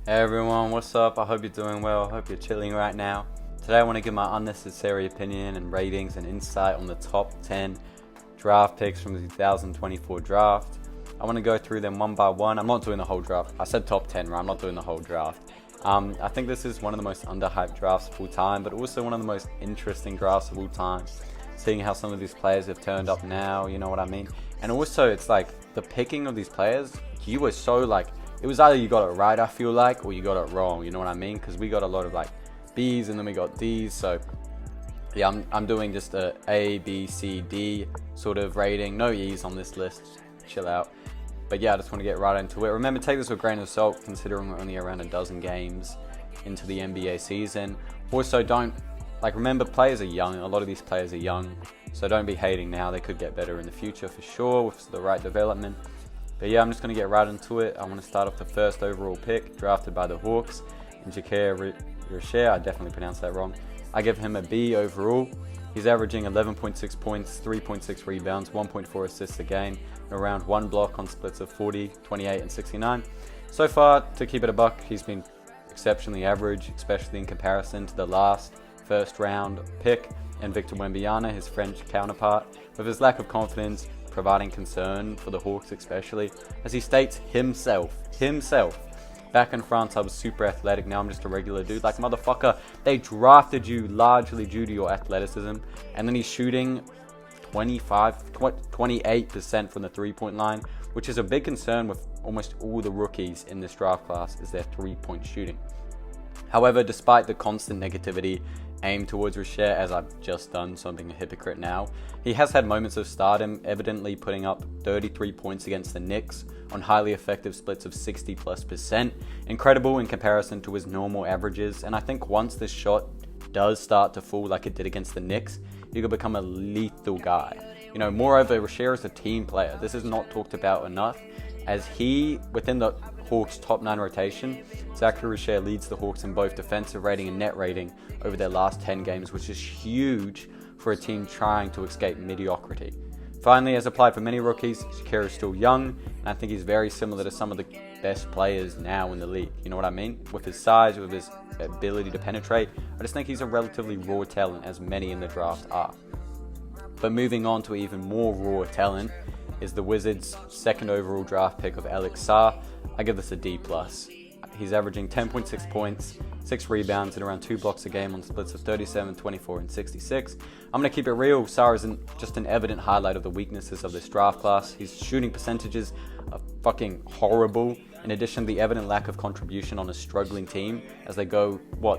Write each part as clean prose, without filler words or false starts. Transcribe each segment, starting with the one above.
Hey everyone, what's up? I hope you're doing well. I hope you're chilling right now. Today I want to give my unnecessary opinion and ratings and insight on the top 10 draft picks from the 2024 draft. I want to go through them one by one. I'm not doing the whole draft. I said top 10, right? I'm not doing the whole draft. I think this is one of the most underhyped drafts of all time, but also one of the most interesting drafts of all time. Seeing how some of these players have turned up now, you know what I mean? And also, it's like the picking of these players, you were so like, it was either you got it right, I feel like, or you got it wrong, you know what I mean? Because we got a lot of like B's and then we got D's, so yeah, I'm doing just A, B, C, D sort of rating. No E's on this list, chill out. But yeah, I just want to get right into it. Remember, take this with a grain of salt, considering we're only around a dozen games into the NBA season. Also, remember, players are young. A lot of these players are young, so don't be hating now. They could get better in the future for sure with the right development. But yeah, I'm just going to get right into it. I want to start off the first overall pick, drafted by the Hawks, Njoku Rocher. I definitely pronounced that wrong. I give him a B overall. He's averaging 11.6 points, 3.6 rebounds, 1.4 assists a game, around 1 block on splits of 40, 28, and 69. So far, to keep it a buck, he's been exceptionally average, especially in comparison to the last first round pick and Victor Wembanyama, his French counterpart, with his lack of confidence providing concern for the Hawks, especially as he states himself, back in France I was super athletic, now I'm just a regular dude. Like, motherfucker, they drafted you largely due to your athleticism, and then he's shooting 28% from the 3-point line, which is a big concern with almost all the rookies in this draft class, is their 3-point shooting. However, despite the constant negativity aimed towards Rocher, as I've just done, so I'm being a hypocrite now, he has had moments of stardom, evidently putting up 33 points against the Knicks on highly effective splits of 60+%. Incredible in comparison to his normal averages, and I think once this shot does start to fall like it did against the Knicks, he could become a lethal guy. You know, moreover, Rocher is a team player. This is not talked about enough, as he, within the Hawks' top 9 rotation, Zachary Rocher leads the Hawks in both defensive rating and net rating over their last 10 games, which is huge for a team trying to escape mediocrity. Finally, as applied for many rookies, Shakira is still young, and I think he's very similar to some of the best players now in the league. You know what I mean? With his size, with his ability to penetrate, I just think he's a relatively raw talent, as many in the draft are. But moving on to even more raw talent is the Wizards' second overall draft pick of Alex Sarr. I give this a D+. He's averaging 10.6 points, 6 rebounds, and around 2 blocks a game on splits of 37, 24, and 66. I'm going to keep it real. Sarr isn't just an evident highlight of the weaknesses of this draft class. His shooting percentages are fucking horrible. In addition, the evident lack of contribution on a struggling team as they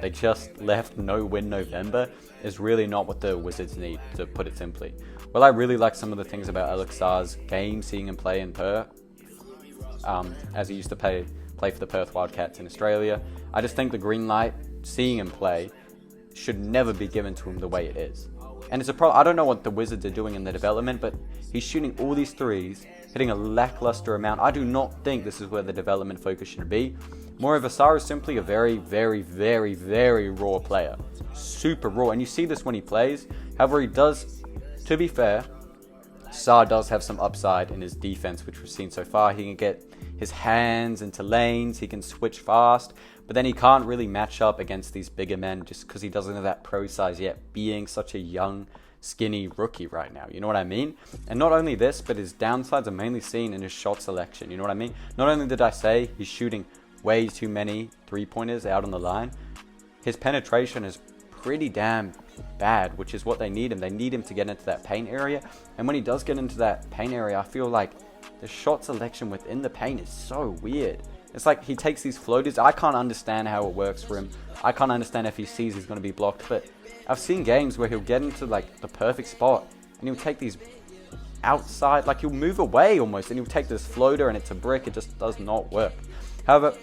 just left no-win November, is really not what the Wizards need, to put it simply. Well, I really like some of the things about Alex Sarr's game, seeing him play in Perth, as he used to play for the Perth Wildcats in Australia. I just think the green light, seeing him play, should never be given to him the way it is. And it's a problem. I don't know what the Wizards are doing in the development, but he's shooting all these threes, hitting a lackluster amount. I do not think this is where the development focus should be. Moreover, Sarr is simply a very, very, very, very raw player. Super raw. And you see this when he plays. However, he does, to be fair, Sarr does have some upside in his defense, which we've seen so far. He can get his hands into lanes, he can switch fast, but then he can't really match up against these bigger men just because he doesn't have that pro size yet, being such a young, skinny rookie right now. You know what I mean? And not only this, but his downsides are mainly seen in his shot selection. You know what I mean? Not only did I say he's shooting way too many 3-pointers out on the line, his penetration is pretty damn bad, which is what they need him. They need him to get into that paint area, and when he does get into that paint area, I feel like the shot selection within the paint is so weird. It's like he takes these floaters. I can't understand how it works for him. I can't understand if he sees he's going to be blocked, but I've seen games where he'll get into like the perfect spot and he'll take these outside, like he'll move away almost, and he'll take this floater and it's a brick. It just does not work. However,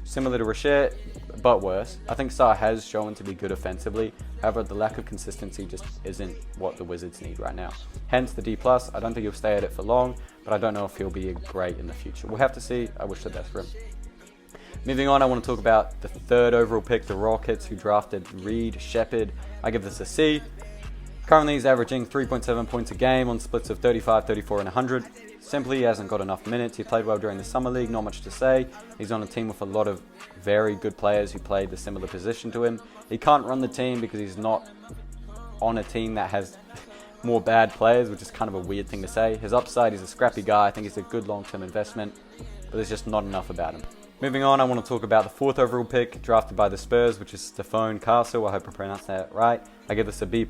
similar to Rocher, but worse, I think Sarr has shown to be good offensively. However, the lack of consistency just isn't what the Wizards need right now. Hence the D+. I don't think he'll stay at it for long, but I don't know if he'll be great in the future. We'll have to see. I wish the best for him. Moving on, I want to talk about the third overall pick, the Rockets, who drafted Reed Sheppard. I give this a C. Currently, he's averaging 3.7 points a game on splits of 35, 34, and 100. Simply, he hasn't got enough minutes. He played well during the Summer League, not much to say. He's on a team with a lot of very good players who played the similar position to him. He can't run the team because he's not on a team that has more bad players, which is kind of a weird thing to say. His upside, he's a scrappy guy. I think he's a good long-term investment, but there's just not enough about him. Moving on, I want to talk about the 4th overall pick, drafted by the Spurs, which is Stephon Castle. I hope I pronounced that right. I give this a B+.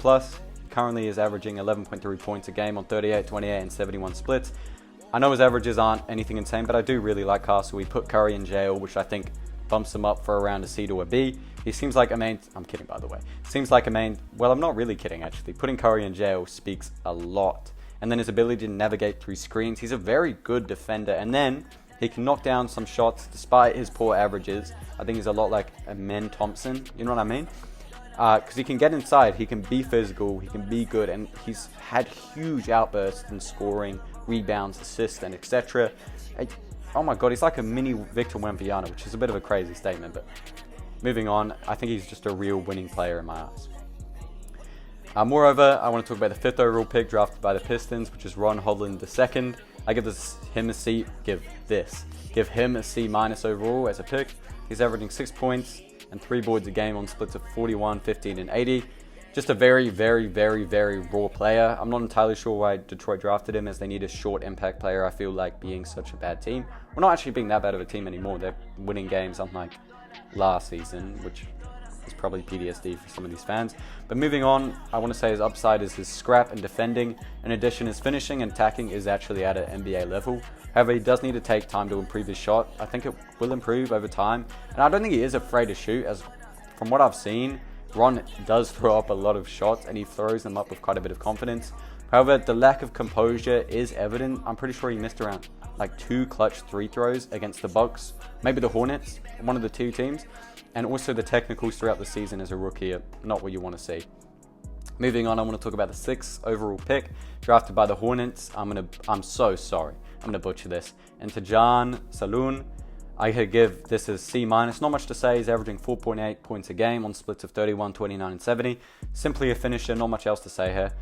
Currently is averaging 11.3 points a game on 38, 28, and 71 splits. I know his averages aren't anything insane, but I do really like Castle. He put Curry in jail, which I think bumps him up for around a C to a B. He seems like a main... I'm kidding, by the way. Seems like a main... Well, I'm not really kidding, actually. Putting Curry in jail speaks a lot. And then his ability to navigate through screens. He's a very good defender. And then he can knock down some shots despite his poor averages. I think he's a lot like Amen Thompson. You know what I mean? Because he can get inside, he can be physical, he can be good, and he's had huge outbursts in scoring, rebounds, assists, and etc. Oh my god, he's like a mini Victor Wembanyama, which is a bit of a crazy statement, but moving on, I think he's just a real winning player in my eyes. Moreover, I want to talk about the 5th overall pick drafted by the Pistons, which is Ron Holland II. I give him a C minus overall as a pick. He's averaging 6 points and 3 boards a game on splits of 41, 15, and 80. Just a very, very, very, very raw player. I'm not entirely sure why Detroit drafted him, as they need a short impact player. I feel like being such a bad team. We're not actually being that bad of a team anymore. They're winning games unlike last season, which is probably PTSD for some of these fans. But moving on, I want to say his upside is his scrap and defending. In addition, his finishing and attacking is actually at an NBA level. However, he does need to take time to improve his shot. I think it will improve over time. And I don't think he is afraid to shoot, as from what I've seen, Ron does throw up a lot of shots and he throws them up with quite a bit of confidence. However, the lack of composure is evident. I'm pretty sure he missed around like 2 clutch 3 throws against the Bucks, maybe the Hornets, one of the 2 teams. And also the technicals throughout the season as a rookie are not what you want to see. Moving on, I want to talk about the 6th overall pick, drafted by the Hornets. I'm so sorry. I'm going to butcher this. And Tajan Saloon, I could give this a C-. Not much to say. He's averaging 4.8 points a game on splits of 31, 29, and 70. Simply a finisher. Not much else to say here.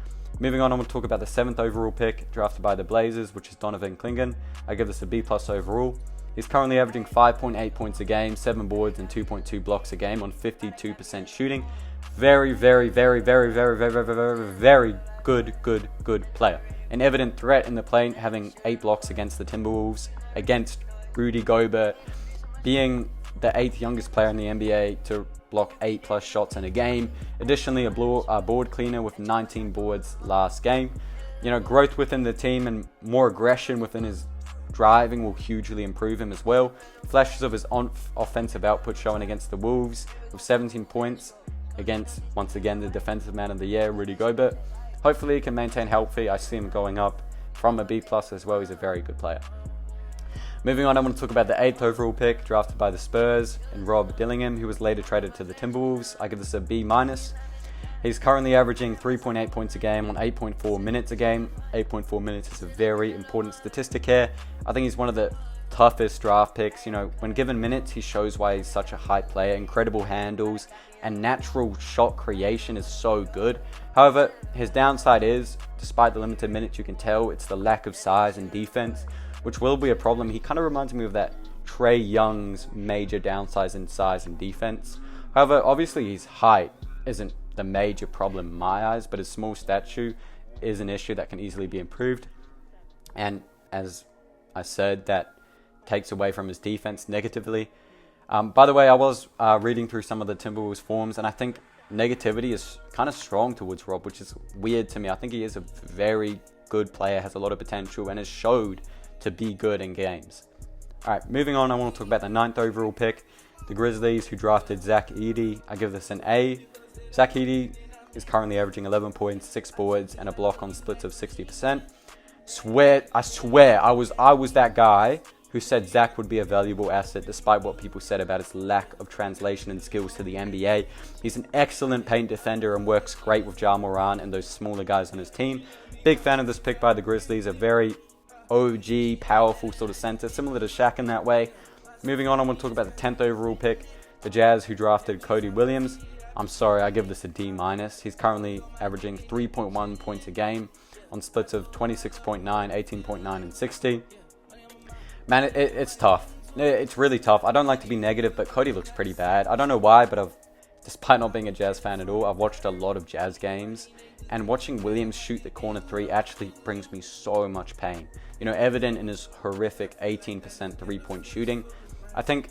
Moving on, I want to talk about the 7th overall pick, drafted by the Blazers, which is Donovan Clingan. I give this a B+ overall. He's currently averaging 5.8 points a game, 7 boards, and 2.2 blocks a game on 52% shooting. Very, very, very, very, very, very, very, very, very good player. An evident threat in the paint, having 8 blocks against the Timberwolves, against Rudy Gobert, being the 8th youngest player in the NBA to block 8+ shots in a game. Additionally, a board cleaner with 19 boards last game. You know, growth within the team and more aggression within his driving will hugely improve him as well. Flashes of his offensive output shown against the Wolves with 17 points against, once again, the defensive man of the year, Rudy Gobert. Hopefully he can maintain healthy. I see him going up from a B+ as well. He's a very good player. Moving on, I want to talk about the 8th overall pick, drafted by the Spurs, and Rob Dillingham, who was later traded to the Timberwolves. I give this a B-. He's currently averaging 3.8 points a game on 8.4 minutes a game. 8.4 minutes is a very important statistic here. I think he's one of the toughest draft picks. You know, when given minutes, he shows why he's such a hype player. Incredible handles and natural shot creation is so good. However, his downside is, despite the limited minutes, you can tell it's the lack of size and defense, which will be a problem. He kind of reminds me of that Trae Young's major downsides in size and defense. However, obviously his height isn't the major problem in my eyes, but his small stature is an issue that can easily be improved. And as I said, that takes away from his defense negatively. By the way, I was reading through some of the Timberwolves forums, and I think negativity is kind of strong towards Rob, which is weird to me. I think he is a very good player, has a lot of potential, and has showed to be good in games. Alright, moving on, I want to talk about the 9th overall pick, the Grizzlies, who drafted Zach Edey. I give this an A. Zach Edey is currently averaging 11 points, 6 boards, and a block on splits of 60%. I swear, I was that guy who said Zach would be a valuable asset despite what people said about his lack of translation and skills to the NBA. He's an excellent paint defender and works great with Ja Morant and those smaller guys on his team. Big fan of this pick by the Grizzlies, a very OG, powerful sort of center, similar to Shaq in that way. Moving on, I want to talk about the 10th overall pick, the Jazz, who drafted Cody Williams. I'm sorry, I give this a D-. He's currently averaging 3.1 points a game on splits of 26.9, 18.9, and 60. Man, it's tough. It's really tough. I don't like to be negative, but Cody looks pretty bad. I don't know why, but despite not being a Jazz fan at all, I've watched a lot of Jazz games, and watching Williams shoot the corner three actually brings me so much pain. You know, evident in his horrific 18% three-point shooting. I think,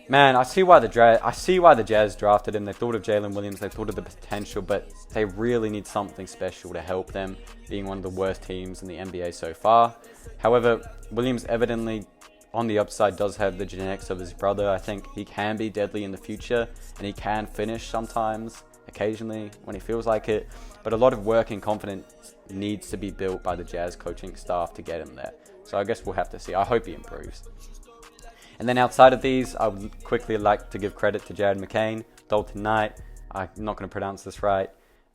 man, I see why the Jazz drafted him. They thought of Jalen Williams, they thought of the potential, but they really need something special to help them, being one of the worst teams in the NBA so far. However, Williams evidently, on the upside, does have the genetics of his brother. I think he can be deadly in the future, and he can finish sometimes, occasionally, when he feels like it. But a lot of work and confidence needs to be built by the Jazz coaching staff to get him there. So I guess we'll have to see. I hope he improves. And then outside of these, I would quickly like to give credit to Jared McCain, Dalton Knight, I'm not going to pronounce this right,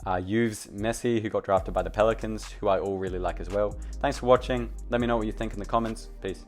Yves Messi, who got drafted by the Pelicans, who I all really like as well. Thanks for watching. Let me know what you think in the comments. Peace.